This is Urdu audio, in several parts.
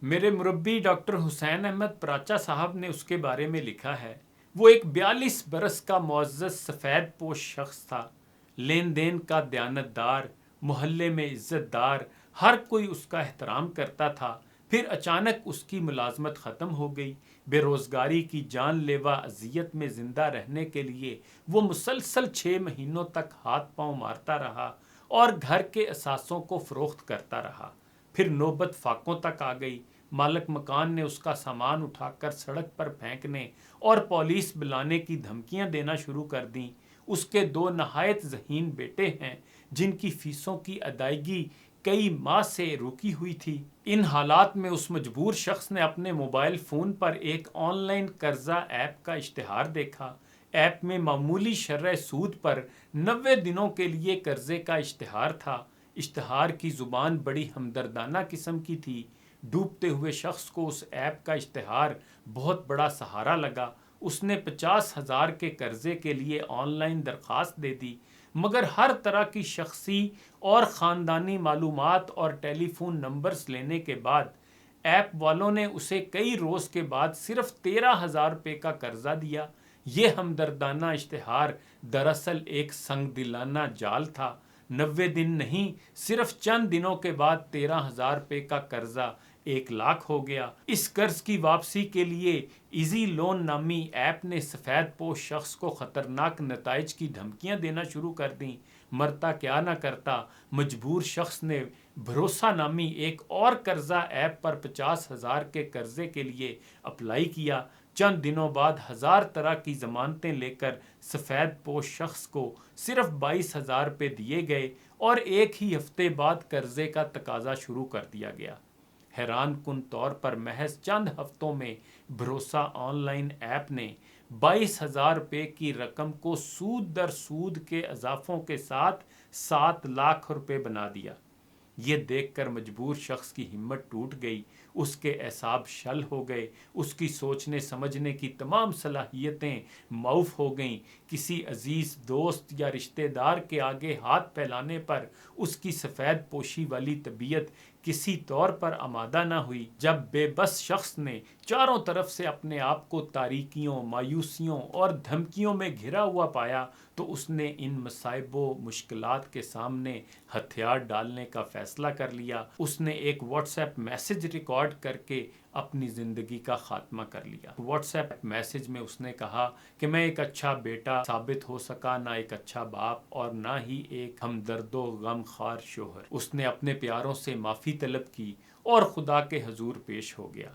میرے مربی ڈاکٹر حسین احمد پراچا صاحب نے اس کے بارے میں لکھا ہے، وہ ایک 42 برس کا معزز سفید پوش شخص تھا، لین دین کا دیانتدار، محلے میں عزت دار، ہر کوئی اس کا احترام کرتا تھا۔ پھر اچانک اس کی ملازمت ختم ہو گئی۔ بے روزگاری کی جان لیوا اذیت میں زندہ رہنے کے لیے وہ مسلسل 6 مہینوں تک ہاتھ پاؤں مارتا رہا اور گھر کے اثاثوں کو فروخت کرتا رہا۔ پھر نوبت فاقوں تک آ گئی۔ مالک مکان نے اس کا سامان اٹھا کر سڑک پر پھینکنے اور پولیس بلانے کی دھمکیاں دینا شروع کر دیں۔ اس کے 2 نہایت ذہین بیٹے ہیں جن کی فیسوں کی ادائیگی کئی ماہ سے رکی ہوئی تھی۔ ان حالات میں اس مجبور شخص نے اپنے موبائل فون پر ایک آن لائن قرضہ ایپ کا اشتہار دیکھا۔ ایپ میں معمولی شرح سود پر 90 دنوں کے لیے قرضے کا اشتہار تھا۔ اشتہار کی زبان بڑی ہمدردانہ قسم کی تھی۔ ڈوبتے ہوئے شخص کو اس ایپ کا اشتہار بہت بڑا سہارا لگا۔ اس نے 50,000 کے قرضے کے لیے آن لائن درخواست دے دی، مگر ہر طرح کی شخصی اور خاندانی معلومات اور ٹیلی فون نمبرز لینے کے بعد ایپ والوں نے اسے کئی روز کے بعد صرف 13,000 روپے کا قرضہ دیا۔ یہ ہمدردانہ اشتہار دراصل ایک سنگ دلانہ جال تھا۔ 90 دن نہیں، صرف چند دنوں کے بعد 13,000 روپے کا قرضہ 1,00,000 ہو گیا۔ اس قرض کی واپسی کے لیے ایزی لون نامی ایپ نے سفید پوش شخص کو خطرناک نتائج کی دھمکیاں دینا شروع کر دیں۔ مرتا کیا نہ کرتا، مجبور شخص نے بھروسہ نامی ایک اور قرضہ ایپ پر 50,000 کے قرضے کے لیے اپلائی کیا۔ چند دنوں بعد 1000 طرح کی ضمانتیں لے کر سفید پوش شخص کو صرف 22,000 روپے دیے گئے اور ایک ہی ہفتے بعد قرضے کا تقاضا شروع کر دیا گیا۔ حیران کن طور پر محض چند ہفتوں میں بھروسہ آن لائن ایپ نے 22,000 روپے کی رقم کو سود در سود کے اضافوں کے ساتھ 7,00,000 روپے بنا دیا۔ یہ دیکھ کر مجبور شخص کی ہمت ٹوٹ گئی، اس کے اعصاب شل ہو گئے، اس کی سوچنے سمجھنے کی تمام صلاحیتیں معاف ہو گئیں۔ کسی عزیز دوست یا رشتہ دار کے آگے ہاتھ پھیلانے پر اس کی سفید پوشی والی طبیعت کسی طور پر آمادہ نہ ہوئی۔ جب بے بس شخص نے چاروں طرف سے اپنے آپ کو تاریکیوں، مایوسیوں اور دھمکیوں میں گھرا ہوا پایا تو اس نے ان مصائب و مشکلات کے سامنے ہتھیار ڈالنے کا فیصلہ کر لیا۔ اس نے ایک واٹس ایپ میسج ریکارڈ کر کے اپنی زندگی کا خاتمہ کر لیا۔ واٹس ایپ میسج میں اس نے کہا کہ میں ایک اچھا بیٹا ثابت ہو سکا، نہ ایک اچھا باپ اور نہ ہی ایک ہمدرد و غم خوار شوہر۔ اس نے اپنے پیاروں سے معافی طلب کی اور خدا کے حضور پیش ہو گیا۔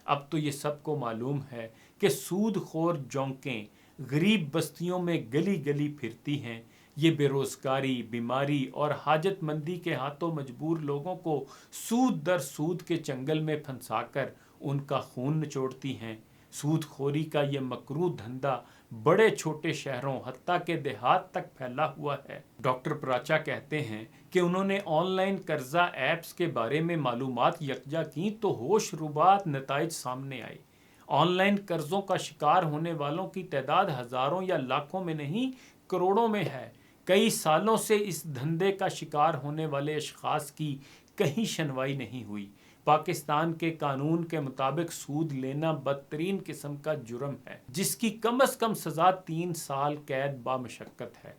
اب تو یہ سب کو معلوم ہے کہ سود خور جونکیں غریب بستیوں میں گلی گلی پھرتی ہیں۔ یہ بے روزگاری، بیماری اور حاجت مندی کے ہاتھوں مجبور لوگوں کو سود در سود کے چنگل میں پھنسا کر ان کا خون نچوڑتی ہیں۔ سود خوری کا یہ مکروہ دھندا بڑے چھوٹے شہروں حتیٰ کہ دیہات تک پھیلا ہوا ہے۔ ڈاکٹر پراچا کہتے ہیں کہ انہوں نے آن لائن قرضہ ایپس کے بارے میں معلومات یکجا کیں تو ہوش ربات نتائج سامنے آئے۔ آن لائن قرضوں کا شکار ہونے والوں کی تعداد ہزاروں یا لاکھوں میں نہیں، کروڑوں میں ہے۔ کئی سالوں سے اس دھندے کا شکار ہونے والے اشخاص کی کہیں شنوائی نہیں ہوئی۔ پاکستان کے قانون کے مطابق سود لینا بدترین قسم کا جرم ہے، جس کی کم از کم سزا 3 سال قید بامشقت ہے۔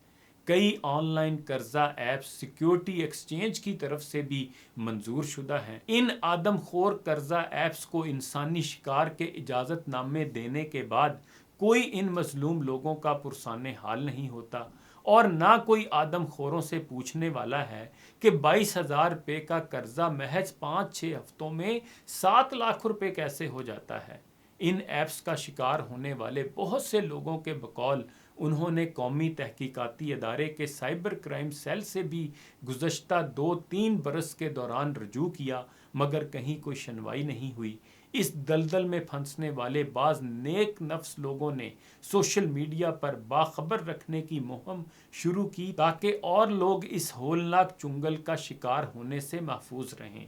کئی آن لائن قرضہ ایپس سیکیورٹی ایکسچینج کی طرف سے بھی منظور شدہ ہیں۔ ان آدم خور قرضہ ایپس کو انسانی شکار کے اجازت نامے دینے کے بعد کوئی ان مظلوم لوگوں کا پرسان حال نہیں ہوتا، اور نہ کوئی آدم خوروں سے پوچھنے والا ہے کہ 22,000 روپے کا قرضہ محض 5-6 ہفتوں میں 7,00,000 روپے کیسے ہو جاتا ہے۔ ان ایپس کا شکار ہونے والے بہت سے لوگوں کے بقول انہوں نے قومی تحقیقاتی ادارے کے سائبر کرائم سیل سے بھی گزشتہ 2-3 برس کے دوران رجوع کیا، مگر کہیں کوئی سنوائی نہیں ہوئی۔ اس دلدل میں پھنسنے والے بعض نیک نفس لوگوں نے سوشل میڈیا پر باخبر رکھنے کی مہم شروع کی تاکہ اور لوگ اس ہولناک چنگل کا شکار ہونے سے محفوظ رہیں۔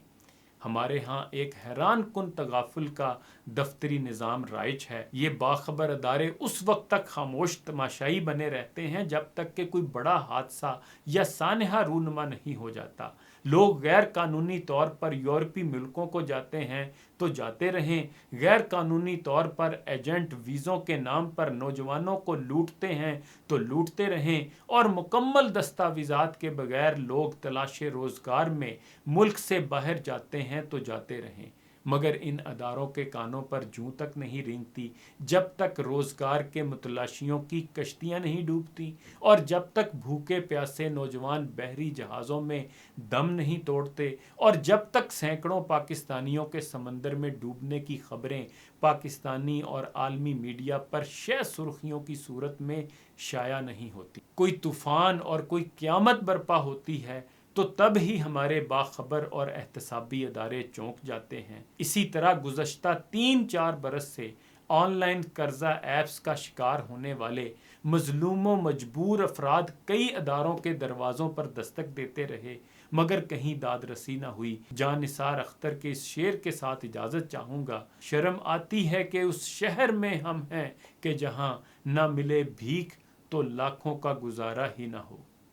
ہمارے ہاں ایک حیران کن تغافل کا دفتری نظام رائج ہے۔ یہ باخبر ادارے اس وقت تک خاموش تماشائی بنے رہتے ہیں جب تک کہ کوئی بڑا حادثہ یا سانحہ رونما نہیں ہو جاتا۔ لوگ غیر قانونی طور پر یورپی ملکوں کو جاتے ہیں تو جاتے رہیں، غیر قانونی طور پر ایجنٹ ویزوں کے نام پر نوجوانوں کو لوٹتے ہیں تو لوٹتے رہیں، اور مکمل دستاویزات کے بغیر لوگ تلاش روزگار میں ملک سے باہر جاتے ہیں تو جاتے رہیں، مگر ان اداروں کے کانوں پر جوں تک نہیں رینگتی جب تک روزگار کے متلاشیوں کی کشتیاں نہیں ڈوبتی، اور جب تک بھوکے پیاسے نوجوان بحری جہازوں میں دم نہیں توڑتے، اور جب تک سینکڑوں پاکستانیوں کے سمندر میں ڈوبنے کی خبریں پاکستانی اور عالمی میڈیا پر شہ سرخیوں کی صورت میں شائع نہیں ہوتی۔ کوئی طوفان اور کوئی قیامت برپا ہوتی ہے تو تب ہی ہمارے باخبر اور احتسابی ادارے چونک جاتے ہیں۔ اسی طرح گزشتہ 3-4 برس سے آن لائن قرضہ ایپس کا شکار ہونے والے مظلوم و مجبور افراد کئی اداروں کے دروازوں پر دستک دیتے رہے، مگر کہیں داد رسی نہ ہوئی۔ جاں نثار اختر کے اس شعر کے ساتھ اجازت چاہوں گا، شرم آتی ہے کہ اس شہر میں ہم ہیں کہ جہاں نہ ملے بھیک تو لاکھوں کا گزارا ہی نہ ہو۔